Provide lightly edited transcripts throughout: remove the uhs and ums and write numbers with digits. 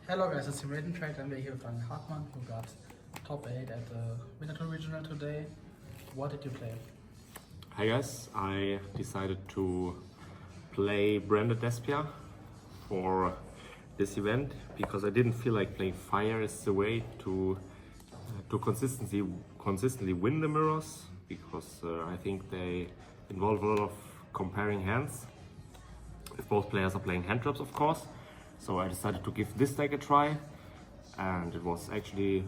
Hello guys, it's Winterthur and we're here with Hartmann who got top 8 at the Winterthur Regional today. What did you play? Hi guys, I decided to play branded Despia for this event because I didn't feel like playing fire is the way to consistently win the mirrors, because I think they involve a lot of comparing hands if both players are playing hand traps, of course. So I decided to give this deck a try, and it was actually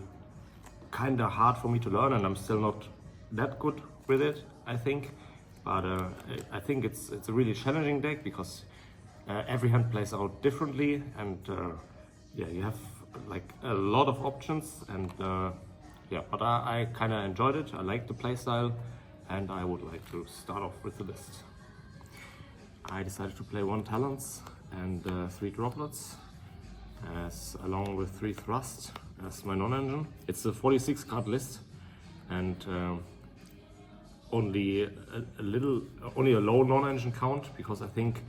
kind of hard for me to learn, and I'm still not that good with it, I think. But I think it's a really challenging deck because every hand plays out differently, and yeah, you have like a lot of options, and yeah, but I kind of enjoyed it. I like the playstyle, and I would like to start off with the list. I decided to play 1 Talons and 3 Droplets, along with 3 Thrust as my non-engine. It's a 46 card list, and only a low non-engine count, because I think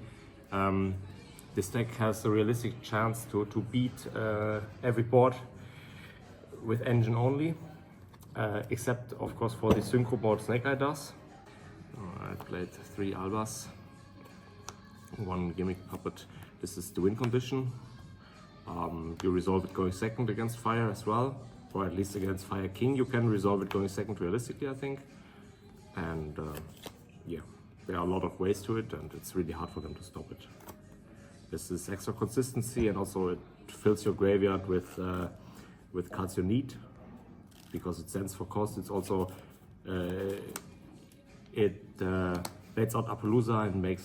this deck has a realistic chance to beat every board with engine only, except of course for the synchro board Snake Eye does. I played 3 Albas, 1 Gimmick Puppet. This is the win condition. You resolve it going second against fire as well, or at least against Fire King you can resolve it going second realistically, I think. And yeah, there are a lot of ways to it, and it's really hard for them to stop it. This is extra consistency, and also it fills your graveyard with cards you need, because it stands for cost. It's also baits out Appaloosa and makes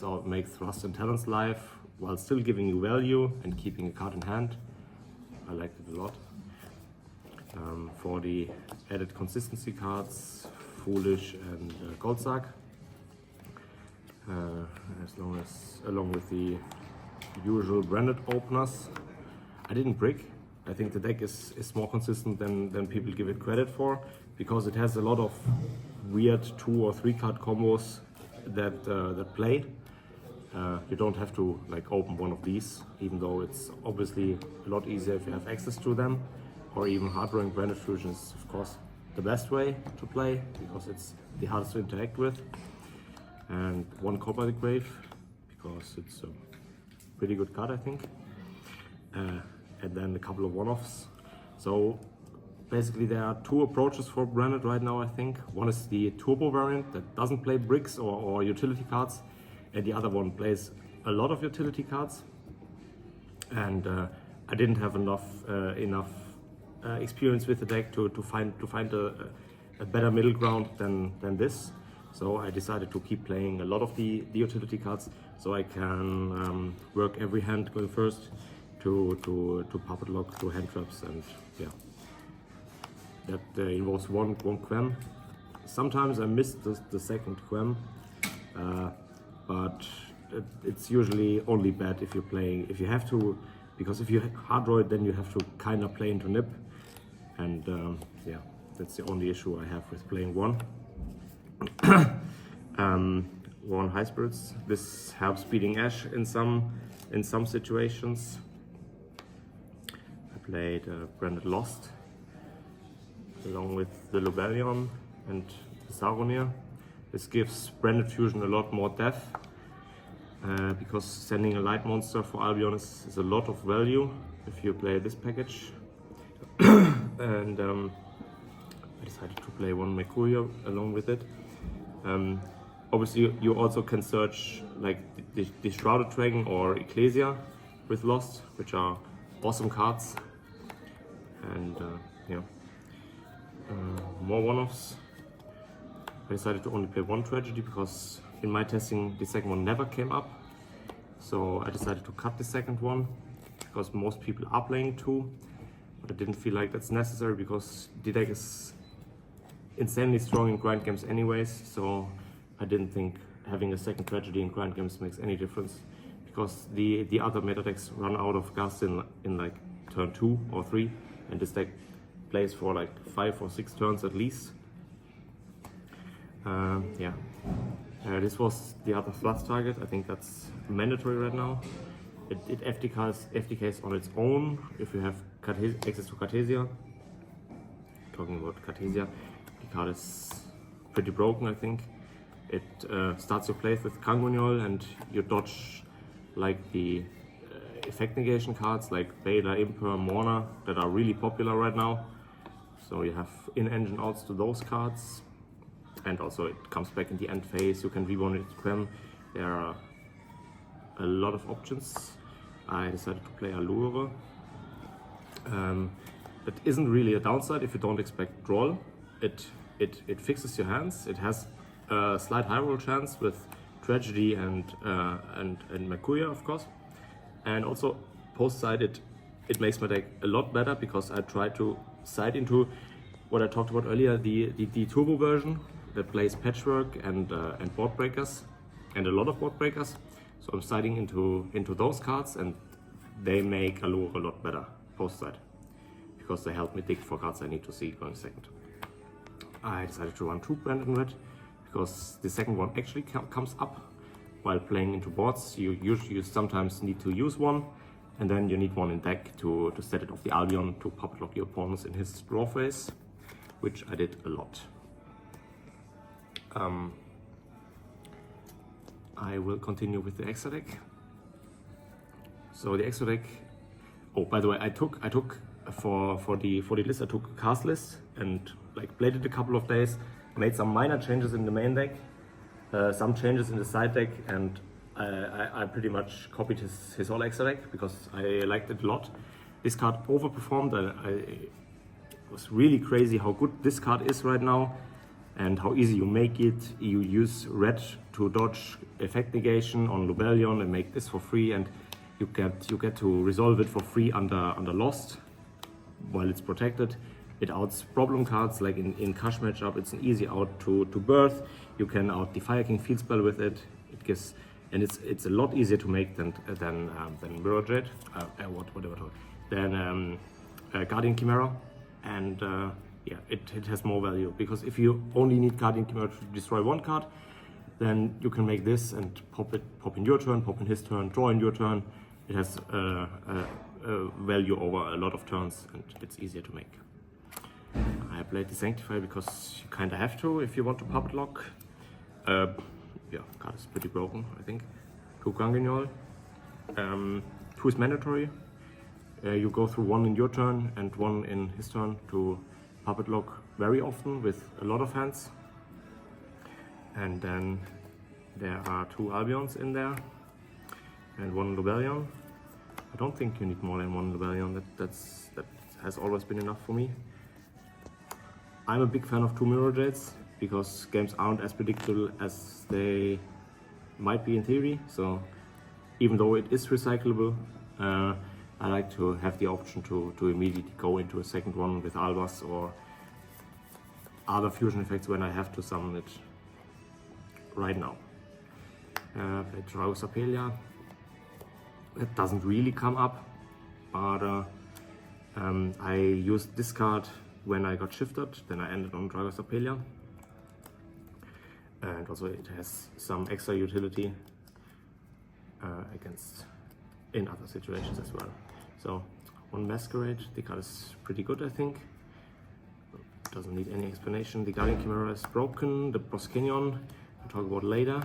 Thrust and Talons live, while still giving you value and keeping a card in hand. I liked it a lot. For the added consistency cards, Foolish and Goldsark, along with the usual branded openers. I didn't brick. I think the deck is more consistent than people give it credit for, because it has a lot of weird 2 or 3 card combos that play. You don't have to like open one of these, even though it's obviously a lot easier if you have access to them, or even hard-drawing branded fusion is of course the best way to play, because it's the hardest to interact with. And 1 Copper the Grave, because it's a pretty good card, I think. And then a couple of one-offs. So basically there are 2 approaches for branded right now, I think. One is the turbo variant that doesn't play bricks or utility cards, and the other one plays a lot of utility cards. And I didn't have enough experience with the deck to find a better middle ground than this. So I decided to keep playing a lot of the utility cards, so I can work every hand going first to puppet lock, to hand traps, and yeah. That involves one Quem. Sometimes I missed the second Quem, but it's usually only bad if you have to, because if you hard draw it, then you have to kind of play into nip, and yeah, that's the only issue I have with playing 1. 1 High Spirits. This helps beating Ash in some situations. I played branded Lost, along with the Lobelion and the Saronir. This gives branded fusion a lot more depth, because sending a light monster for Albion is a lot of value if you play this package. And I decided to play 1 Mercurio along with it. Obviously you also can search like the Shrouded Dragon or Ecclesia with Lost, which are awesome cards. And yeah, more one-offs. I decided to only play 1 Tragedy because in my testing the second one never came up. So I decided to cut the second one, because most people are playing 2. But I didn't feel like that's necessary, because the deck is insanely strong in grind games anyways. So I didn't think having a second Tragedy in grind games makes any difference, because the other meta decks run out of gas in like turn 2 or 3, and this deck plays for like 5 or 6 turns at least. Yeah, this was the other Thrust target. I think that's mandatory right now. It FTKs on its own if you have access to Cartesia. Talking about Cartesia, the card is pretty broken, I think. It starts your play with Kangunyol and you dodge like the effect negation cards like Beta, Imper, Mourner that are really popular right now. So you have in-engine outs to those cards, and also it comes back in the end phase. You can reborn it to Quem. There are a lot of options. I decided to play Allure. That isn't really a downside if you don't expect draw. It fixes your hands. It has a slight high roll chance with Tragedy and Mercuria, of course. And also post side it makes my deck a lot better because I try to side into what I talked about earlier, the turbo version that plays Patchwork and board breakers and a lot of board breakers. So I'm siding into those cards, and they make Allure a lot better post side because they help me dig for cards I need to see going second. I decided to run 2 Branded in red because the second one actually comes up while playing into boards. You sometimes need to use one, and then you need one in deck to set it off the Albion to puppet lock your opponents in his draw phase, which I did a lot. I will continue with the extra deck. So the extra deck. Oh, by the way, I took for the list. I took a cast list and like played it a couple of days. Made some minor changes in the main deck, some changes in the side deck, and I pretty much copied his whole extra deck because I liked it a lot. This card overperformed. It was really crazy how good this card is right now, and how easy you make it. You use red to dodge effect negation on Lubellion and make this for free, and you get to resolve it for free under Lost while it's protected. It outs problem cards like in Kash matchup. It's an easy out to Birth. You can out the Fire King field spell with it. It gives, and it's a lot easier to make than Mirror Jade, than Guardian Chimera, and yeah, it has more value because if you only need Guardian Chimera to destroy one card, then you can make this and pop in your turn, pop in his turn, draw in your turn. It has value over a lot of turns, and it's easier to make. I played the Sanctify because you kinda have to if you want to puppet lock. Yeah, card is pretty broken, I think. 2 Ganguignol. 2 is mandatory. You go through 1 in your turn and 1 in his turn to puppet lock very often with a lot of hands. And then there are 2 Albions in there and 1 Lubellion. I don't think you need more than 1 Lubellion. That has always been enough for me. I'm a big fan of 2 Mirror Jades because games aren't as predictable as they might be in theory. So even though it is recyclable, I like to have the option to immediately go into a second one with Albas or other fusion effects when I have to summon it right now. Play Dragus Apelia. It doesn't really come up, but I used this card when I got shifted, then I ended on Dragus Apelia. And also it has some extra utility against in other situations as well. So 1 Masquerade, the card is pretty good, I think. Doesn't need any explanation. The Guardian Chimera is broken, the Proskenion I'll talk about later.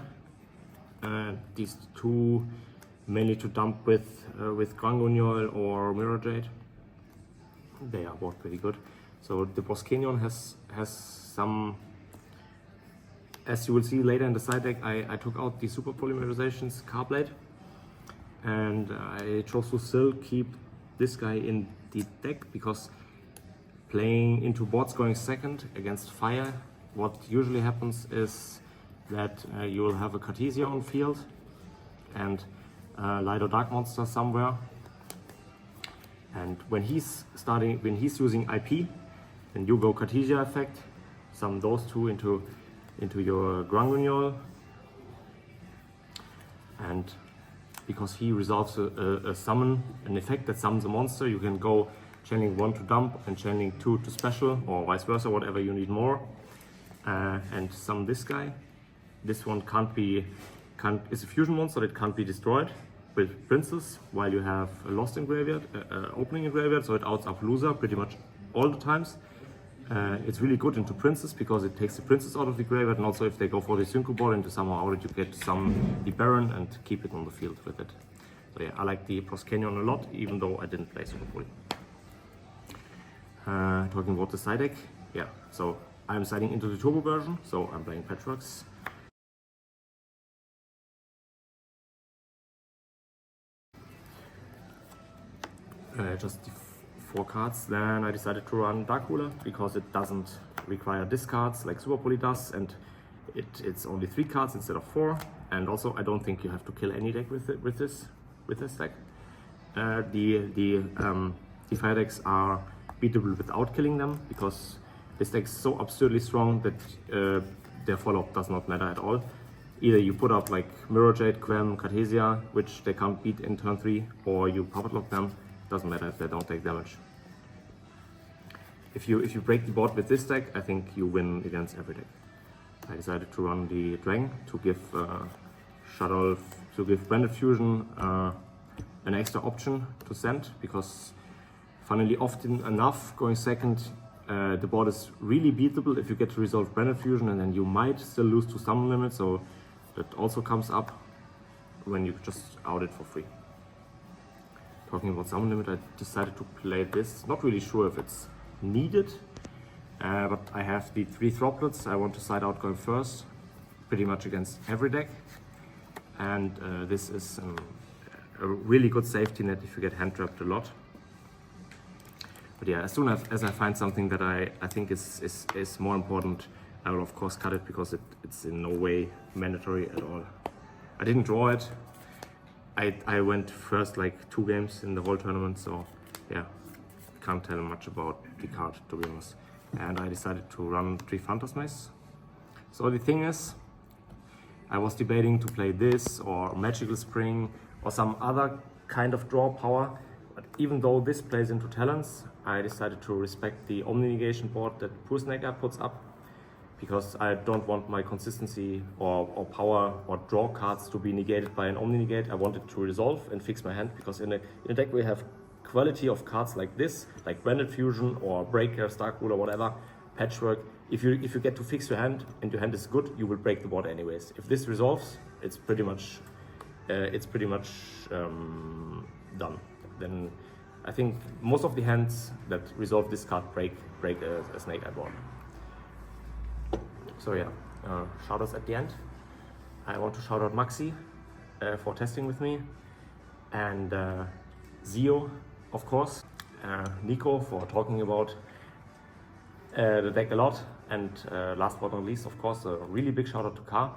And these 2 mainly to dump with Ganguignol or Mirror Jade. They are both pretty good. So the Proskenion has some, as you will see later in the side deck, I took out the Super Polymerization's Carblade, and I chose to still keep this guy in the deck because playing into boards going second against fire, what usually happens is that you will have a Cartesia on field and Light or Dark monster somewhere, and when he's using IP, then you go Cartesia effect, summon those 2 into your Ganguignol, and because he resolves a summon, an effect that summons a monster, you can go channeling 1 to dump and channeling 2 to special, or vice versa, whatever you need more, and summon this guy. This one is a fusion monster that can't be destroyed, with Princess, while you have a Lost in Graveyard, opening in Graveyard, so it outs up loser pretty much all the times. It's really good into Princess because it takes the Princess out of the graveyard, and also if they go for the Synchro board into somehow out, you get the Baron and keep it on the field with it. So yeah, I like the Proscenion a lot, even though I didn't play Super Poly. Talking about the side deck, yeah, so I'm siding into the Turbo version, so I'm playing Patchworks. Just the 4 cards. Then I decided to run Dark Ruler because it doesn't require discards like Super Poly does, and it's only 3 cards instead of 4. And also, I don't think you have to kill any deck with this deck. The fire decks are beatable without killing them because this deck is so absurdly strong that their follow-up does not matter at all. Either you put up like Mirror Jade, Quem, Cartesia, which they can't beat in turn 3, or you puppet lock them. Doesn't matter if they don't take damage. If you break the board with this deck, I think you win against every deck. I decided to run the Dragon to give Shuttle, to give Branded Fusion an extra option to send, because funnily often enough, going second, the board is really beatable if you get to resolve Branded Fusion, and then you might still lose to summon limit, so that also comes up when you just out it for free. Talking about summon limit, I decided to play this. Not really sure if it's needed, but I have the 3 Throplets I want to side out going first, pretty much against every deck. And this is a really good safety net if you get hand trapped a lot. But yeah, as soon as I find something that I think is more important, I will of course cut it, because it's in no way mandatory at all. I didn't draw it. I went first like 2 games in the whole tournament, so yeah, can't tell much about the card, to be honest. And I decided to run 3 Phantasmes. So the thing is, I was debating to play this or Magical Spring or some other kind of draw power, but even though this plays into Talents, I decided to respect the Omni Negation board that Pusneka puts up, because I don't want my consistency or power or draw cards to be negated by an Omni Negate. I wanted to resolve and fix my hand, because in a deck we have quality of cards like this, like Branded Fusion or Breaker, Dark Ruler, whatever, Patchwork. If you get to fix your hand and your hand is good, you will break the board anyways. If this resolves, it's pretty much done. Then I think most of the hands that resolve this card break a Snake Eye board. So yeah, shoutouts at the end. I want to shout out Maxi for testing with me, and Zio, of course, Nico for talking about the deck a lot, and last but not least, of course, a really big shout out to Ka